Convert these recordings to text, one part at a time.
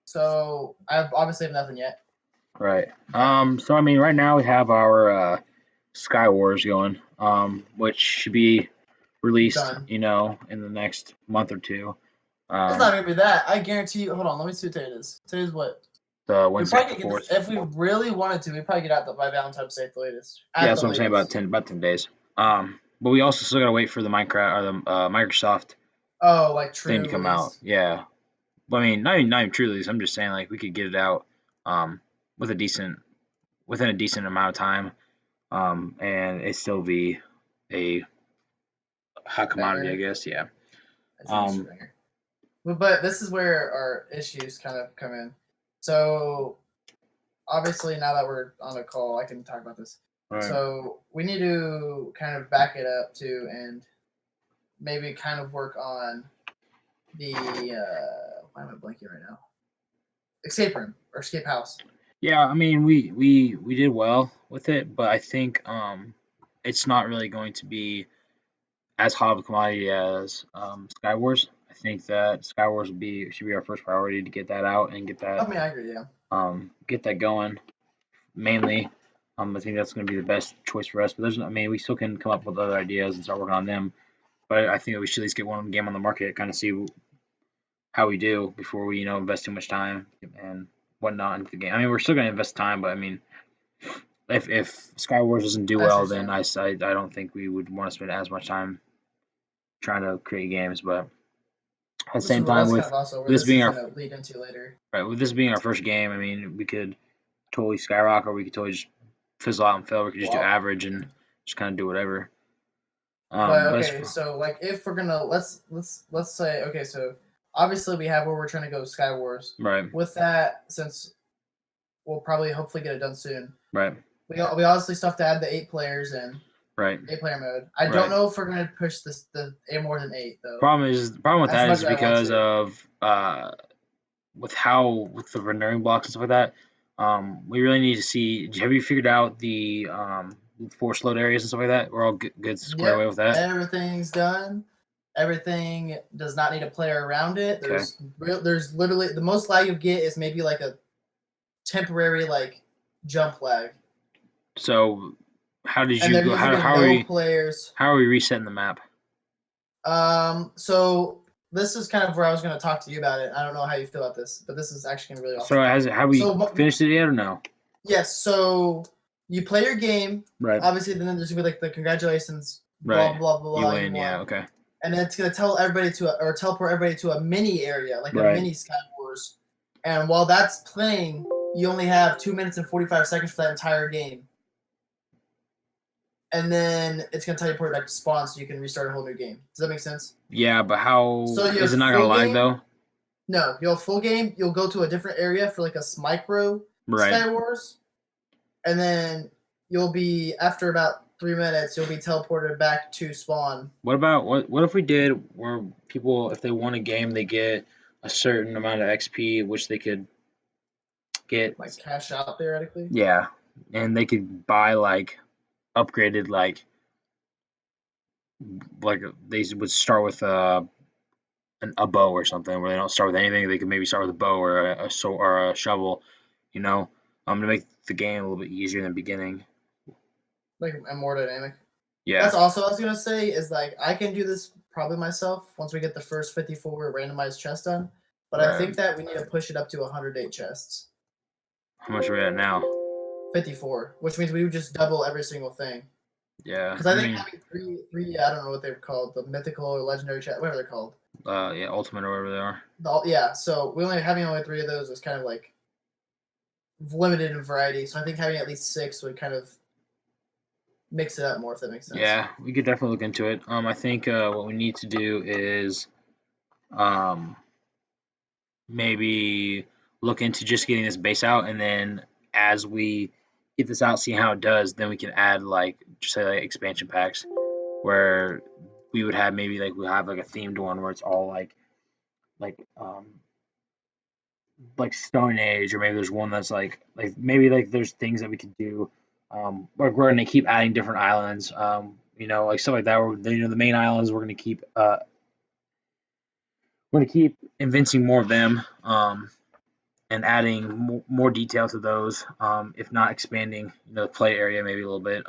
So I obviously have nothing yet. Right. So I mean, right now we have our Sky Wars going, which should be released, Done. in the next month or two. It's not gonna be that. I guarantee you. Hold on, let me see what today is. Today's what? The We Wednesday probably could get this 4th. if we really wanted to. We probably get out by Valentine's Day at the latest. Yeah, At that's the what I'm saying, latest. about 10 days. But we also still gotta wait for the Minecraft or the Microsoft Oh, like thing true to come out. release. Yeah. But I mean, not even true release. I'm just saying, like, we could get it out with within a decent amount of time, and it still be a hot commodity, I Banger. guess. Yeah. It's an Um, banger. But this is where our issues kind of come in. So obviously, now that we're on a call, I can talk about this. right. So we need to kind of back it up too, and maybe kind of work on the why am I blanking right now? Escape room or escape house. Yeah, I mean, we did well with it, but I think it's not really going to be as hot of a commodity as Skywars. I think that Skywars should be our first priority to get that out and I mean, I agree. Yeah. get that going mainly. I think that's going to be the best choice for us. But I mean, we still can come up with other ideas and start working on them. But I think that we should at least get one game on the market, kind of see how we do before we invest too much time and whatnot into the game. I mean, we're still going to invest time, but I mean, if Skywars doesn't do I see well, what then you're I don't think we would want to spend as much time trying to create games. But at the same time, That's kind with of also where this this is being going our to lead into later. right, with this being our first game, I mean, we could totally skyrocket, or we could totally just fizzle out and fail. We could just do Well, average and just kind of do whatever. but But okay, so like if we're gonna let's say okay, so obviously we have where we're trying to go Sky Wars. right, With that, since we'll probably hopefully get it done soon, right, we obviously still have to add the 8 players in right, 8 player mode. I don't right. know if we're gonna push the more than 8 though. Problem with As that much is as I want because to. of with the rendering blocks and stuff like that. We really need to see. Have you figured out the force load areas and stuff like that? We're all good squared away Yep, with that. everything's done. Everything does not need a player around it. Okay. There's literally the most lag you get is maybe like a temporary like jump lag. So how did And you there go? needs to be no players. How are we resetting the map? So this is kind of where I was going to talk to you about it. I don't know how you feel about this, but this is actually going to really So awesome. have we finished it yet or no? Yes. So you play your game. Right. Obviously, then there's going to be like the congratulations, Right. blah blah blah. You win. Yeah. Okay. And then it's going to tell everybody or teleport everybody to a mini area, like Right. a mini Sky Wars. And while that's playing, you only have 2 minutes and 45 seconds for that entire game. And then it's going to teleport back to spawn so you can restart a whole new game. Does that make sense? Yeah, but how is it not going to lag though? No, you'll full game. You'll go to a different area for like a micro Sky Wars, and then you'll be after about 3 minutes. You'll be teleported back to spawn. What if we did where people, if they won a game, they get a certain amount of XP, which they could get like cash out theoretically. Yeah, and they could buy like upgraded like they would start with a bow or something, where they don't start with anything. They could maybe start with a bow or a shovel, to make the game a little bit easier in the beginning. Like and more dynamic. Yeah. That's also what I was gonna say is like I can do this probably myself once we get the first 54 randomized chests done. But I think that we need to push it up to 108 chests. How much are we at now? 54, which means we would just double every single thing. Yeah. Because I think having three, I don't know what they're called, the mythical or legendary chest, whatever they're called. Yeah, ultimate or whatever they are. Yeah, so having only 3 of those is kind of like limited in variety. So I think having at least 6 would kind of mix it up more, if that makes sense. Yeah, we could definitely look into it. I think what we need to do is maybe look into just getting this base out, and then as we get this out, see how it does, then we can add like just say like expansion packs where we would have maybe like we'll have like a themed one where it's all like Stone Age, or maybe there's one that's like maybe like there's things that we could do. We're going to keep adding different islands, like stuff like that. Where the main islands we're going to keep inventing more of them. and adding more detail to those. If not expanding, the play area maybe a little bit.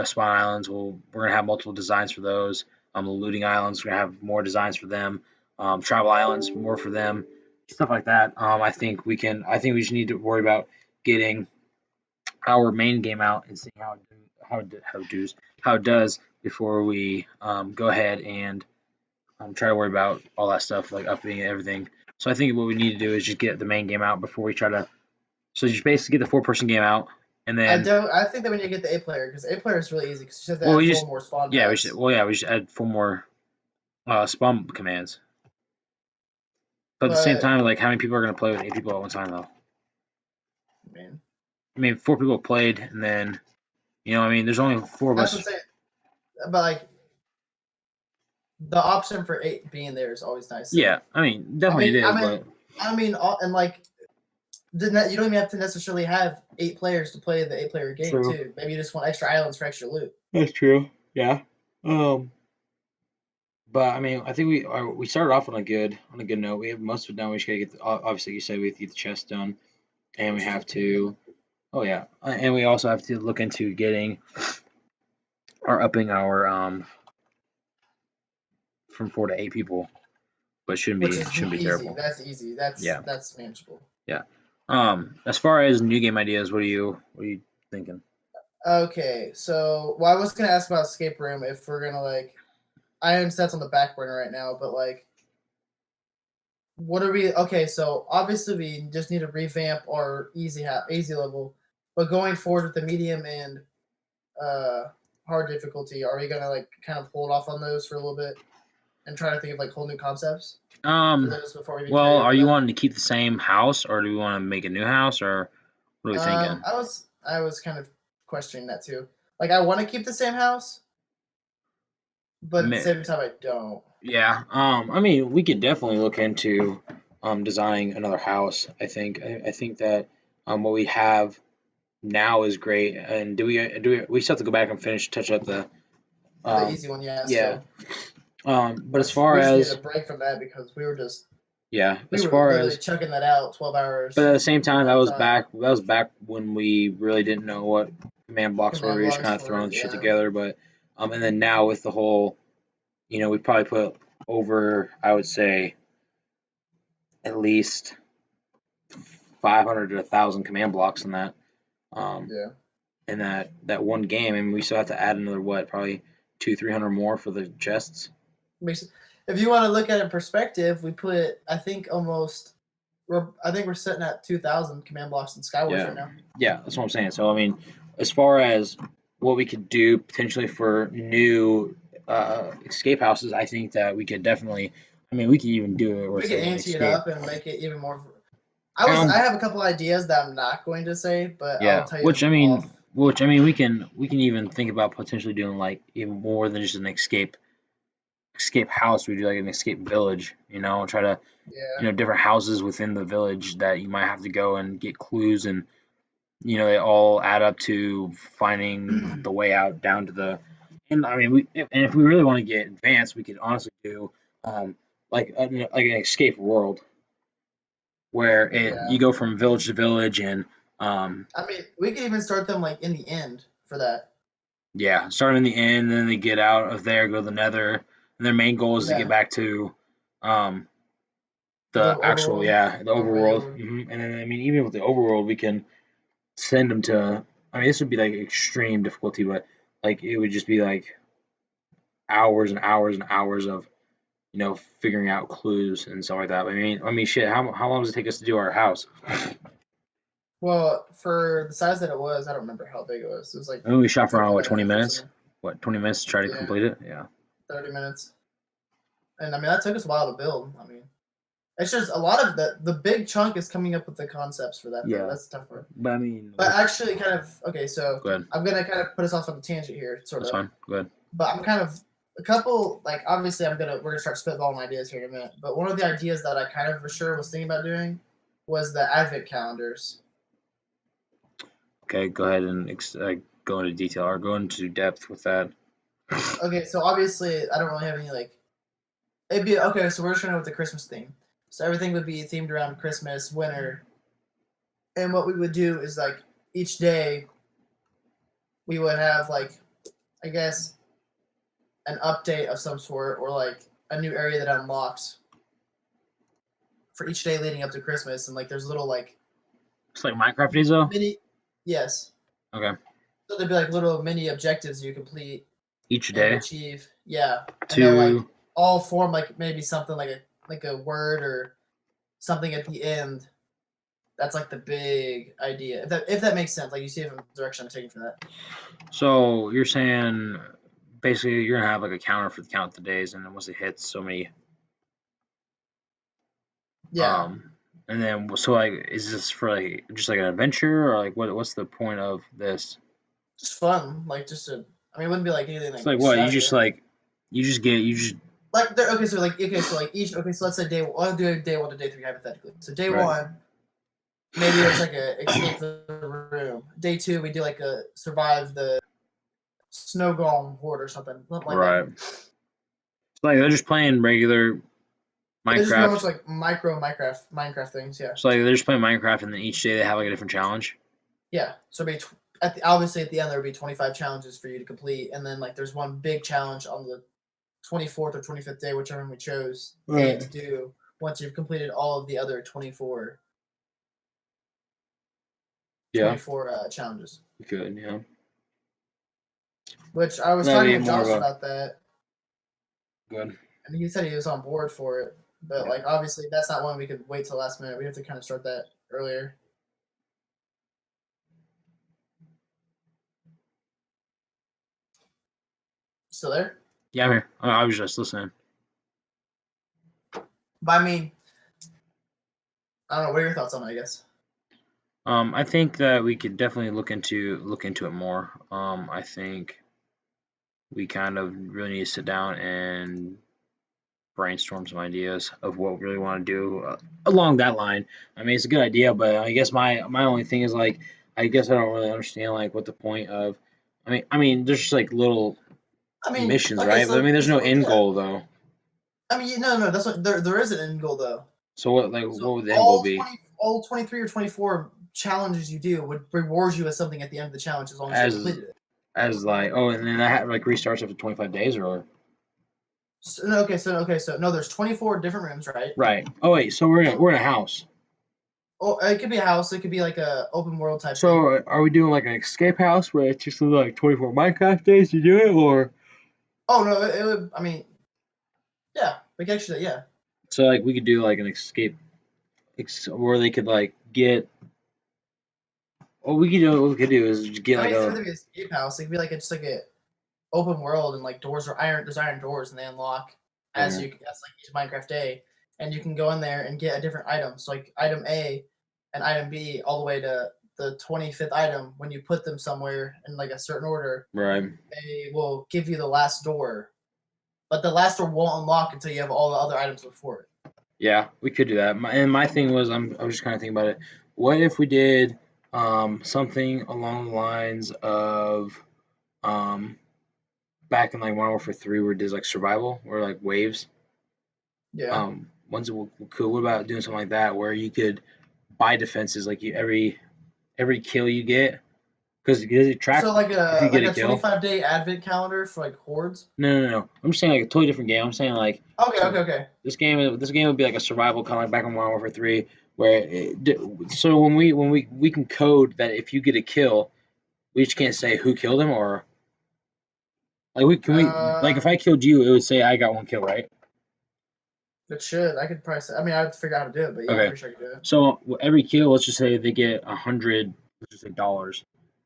Spawn islands, we're gonna have multiple designs for those. The looting islands, we're gonna have more designs for them. Travel islands, more for them. Stuff like that. I think we can. I think we just need to worry about getting our main game out and seeing how it does before we go ahead and try to worry about all that stuff like upping and everything. So I think what we need to do is just get the main game out before we try to. So just basically get the 4-person game out, and then I think that we need to get the A player because A player is really easy because you just have to well add we four just more spawn yeah we should pads. we should add 4 more spawn commands. But at the same But time, like how many people are going to play with 8 people at one time though? man, I mean, 4 people played, and then there's only 4 of that's what I'm us. saying. But like the option for 8 being there is always nice. Yeah, I mean, I definitely mean, it is, I mean, but I mean, and like you don't even have to necessarily have 8 players to play the 8-player game true. too. Maybe you just want extra islands for extra loot. That's true. Yeah. But I mean, I think we started off on a good note. We have most of it done. We just gotta get obviously you said we have to get the chest done, and we Which is a have pain. to. Oh yeah, and we also have to look into getting or upping our from 4 to 8 people, but shouldn't Which be is shouldn't be easy. terrible. That's easy. That's Yeah, that's manageable. yeah. As far as new game ideas, what are you thinking? Okay, so I was gonna ask about escape room if we're gonna like. I understand that's on the back burner right now, but like, what are we? Okay, so obviously we just need to revamp our easy level, but going forward with the medium and uh hard difficulty, are we gonna like kind of hold off on those for a little bit and try to think of like whole new concepts for Um, those before we even well, carry over are you them? wanting to keep the same house, or do we want to make a new house, or what are we thinking? I was kind of questioning that too. Like, I want to keep the same house, but at the same time, I don't. Yeah. I mean, we could definitely look into designing another house. I think that what we have now is great. And we still have to go back and touch up the The um easy one, yeah, yeah. still. But as Which far we just needed as a break from that because yeah, we as were far literally as chugging that out but 12 hours at the same time at a time. that was back when we really didn't know what command blocks were. Command We were just blocks kind of for throwing shit yeah. together. But and then now with the whole we probably put over I would say at least 500 to 1,000 command blocks in that um, Yeah. in that one game, and we still have to add another what, probably 200-300 more for the chests. If you want to look at it in perspective, we put I think we're sitting at 2,000 command blocks in Skywars Yeah, right now. yeah, that's what I'm saying. So I mean, as far as what we could do potentially for new escape houses, I think that we could definitely. I mean, we could even do it where We it's can like an ante it escape. up and make it even more. I Um, have a couple ideas that I'm not going to say, but I'll yeah, tell you which I them off. mean, which I mean, we can even think about potentially doing like even more than just an escape house. We do like an escape village, try to Yeah. different houses within the village that you might have to go and get clues, and they all add up to finding the way out down to the. And I mean, if we really want to get advanced, we could honestly do um, like an escape world where you Yeah. go from village to village, and um, I mean, we could even start them like in the end for that. yeah, start in the end, then they get out of there, go to the Nether, and their main goal is to get Yeah. back to um, The the actual overworld the or regular overworld. world. And then I mean, even with the overworld, we can send them to. I mean, this would be like extreme difficulty, but like it would just be like hours and hours and hours of figuring out clues and stuff like that. I mean, shit. How long does it take us to do our house? Well, for the size that it was, I don't remember how big it was. It was like I mean, we shot for 50 around what 20 minutes or minutes. something. What 20 minutes to try to Yeah, complete it? Yeah. 30 minutes. And I mean, that took us a while to build. I mean, it's just a lot of the big chunk is coming up with the concepts for that though. Yeah. That's the tough part. But I mean, But actually, kind of okay. So go ahead. I'm gonna kind of put us off on a tangent here, sort That's of. fine. Go ahead. But I'm kind of a couple like obviously we're gonna start spitballing ideas here in a minute. But one of the ideas that I kind of for sure was thinking about doing was the advent calendars. Okay, go ahead and go into detail or go into depth with that. Okay, so obviously I don't really have any like it'd be okay. So we're just gonna go with the Christmas theme. So everything would be themed around Christmas, winter, and what we would do is like each day we would have like I guess an update of some sort or like a new area that unlocks for each day leading up to Christmas, and like there's little like It's like Minecraft days though. mini yes. Okay. So there'd be like little mini objectives you complete Each and day achieve. Yeah. And they'll like to all form like maybe something like a word or something at the end. That's like the big idea. If that makes sense. Like you see the direction I'm taking for that. so you're saying basically you're gonna have like a counter for the count of the days, and then once it hits so many, Yeah. um, and then so like is this for like just like an adventure or like what's the point of this? Just fun. Like just to I mean it wouldn't be like anything It's like like what you just extravagant. like you just Like there okay, so like each okay, so let's say I'll do day one to day three hypothetically. So day right one, maybe it's like a escape the room. Day two, we do like a survive the snow golem horde or something like that. right. It's like they're just playing regular It's just real much Minecraft. like Minecraft things. Yeah, So like they're just playing Minecraft, and then each day they have like a different challenge. yeah. So obviously at the end there would be 25 challenges for you to complete, and then like there's one big challenge on the 24th or 25th day, whichever one we chose Right. to do. Once you've completed all of the other Yeah. challenges. Good. Yeah. Which I was That'd talking be with more of Josh a about that, good. and he said he was on board for it. But Yeah. like obviously that's not one we could wait till last minute. We have to kind of start that earlier. Still there? Yeah, I'm here. I was just listening. But I mean, I don't know. What are your thoughts on it? I guess. I think that we could definitely look into it more. I think we kind of really need to sit down and brainstorm some ideas of what we really want to do along that line. I mean, it's a good idea, but I guess my only thing is like, I guess I don't really understand like what the point of. I mean, there's just like little I mean, missions, okay, right? But I mean, there's no so end yeah. goal though. I mean, no, that's what there is an end goal though. So what like So what would the end goal be? all 23 or 24 challenges you do would reward you with something at the end of the challenge as long as you As completed it. as like oh, and then that like restarts after 25 days or So no, there's 24 different rooms, right? right. Oh wait, so we're in a house. Oh, it could be a house. It could be like a open world type thing. So are we doing like an escape house where it's just like 24 Minecraft days to do it, or Oh no, it would. I mean, yeah, we could actually, yeah. so like we could do like an escape where they could like get. What we could do is just get I like mean, it's a gonna be a escape house. It could be like just like a open world and like doors are iron. There's iron doors and they unlock as okay, you as like each Minecraft day, and you can go in there and get a different item. So like item A and item B all the way to the 25th item. When you put them somewhere in like a certain order, right. they will give you the last door, but the last door won't unlock until you have all the other items before it. Yeah, we could do that. My thing was I was just kind of thinking about it. What if we did something along the lines of um back in like Modern Warfare 3 where it does like survival or like waves. Yeah. Ones cool. What about doing something like that where you could buy defenses like every kill you get because does it track So like if you get a a kill? 25-day advent calendar for like hordes. No. I'm just saying like a totally different game. I'm saying like Okay, so okay. this game would be like a survival kind of like back in Modern Warfare 3 where so when we can code that if you get a kill we just can't say who killed him or like we like if Uh, I killed you it would say I got one kill, right? it should. I could probably. I mean, I have to figure out how to do it, but yeah, I'm Okay. pretty sure I could do it. So every kill, let's just say they get 100, let's just say dollars.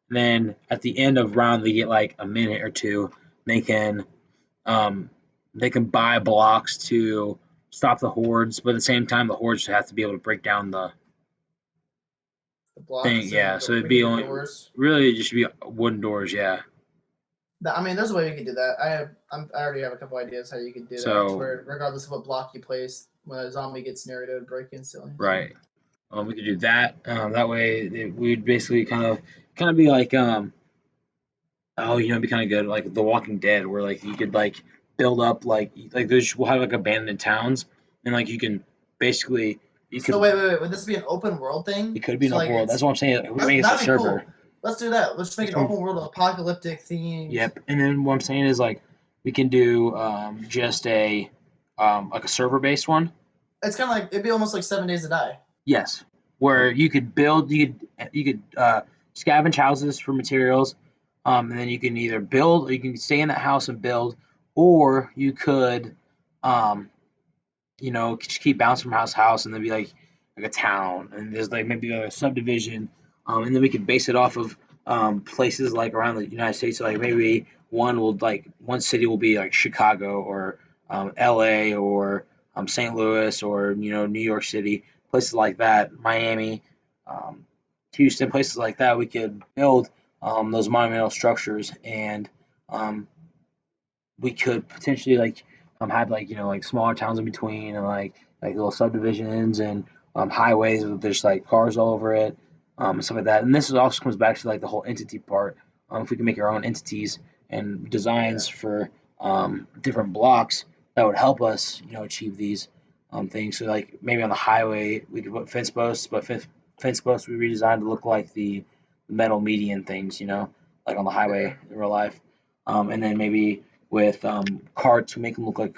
Then at the end of round, they get like a minute or two. They can um, they can buy blocks to stop the hordes, but at the same time, the hordes have to be able to break down the The blocks, thing. so Yeah, so it'd we can be do only doors. really it'd just be wooden doors. Yeah. I mean, there's a way we could do that. I already have a couple ideas how you could do that. To So where regardless of what block you place, when a zombie gets near it, it would break instantly. So. right, we could do that. That way, we'd basically kind of be like oh, it'd be kind of good, like The Walking Dead, where like you could like build up we'll have like abandoned towns, and like you can basically you So could. wait. Would this be an open world thing? It could be an So open like world. That's what I'm saying. We're making this a that'd be server. cool. Let's do that. Let's make That's an what I'm- open world apocalyptic themed. Yep. And then what I'm saying is like we can do just a like a server based one. It's kind of like it'd be almost like 7 Days to Die. Yes, where you could build, you could scavenge houses for materials, and then you can either build, or you can stay in that house and build, or you could, um, just keep bouncing from house to house, and then be like a town, and there's like maybe a subdivision, and then we could base it off of places like around the United States. So like maybe one city will be like Chicago or L.A. or St. Louis or New York City, places like that, Miami, um, Houston, places like that. We could build those monumental structures, and um, we could potentially have like smaller towns in between, and like little subdivisions and highways with just like cars all over it, and stuff like that. And this also comes back to like the whole entity part. If we can make our own entities and designs Yeah. for different blocks, that would help us achieve these things. So like maybe on the highway we could put fence posts, but fence posts we redesigned to look like the metal median things, like on the Yeah. highway in real life. And then maybe with carts, we make them look like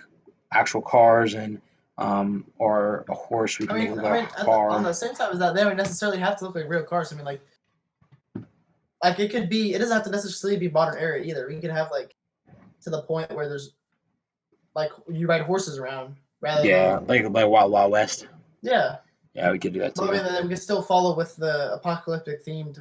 actual cars, and or a horse, we can make it look like a On car. the same time as that, they don't necessarily have to look like real cars. I mean, like it could be. It doesn't have to necessarily be modern era either. We could have like to the point where there's like you ride horses around rather Yeah, than like Wild Wild West. yeah. Yeah, we could do that But I too. mean, then we could still follow with the apocalyptic themed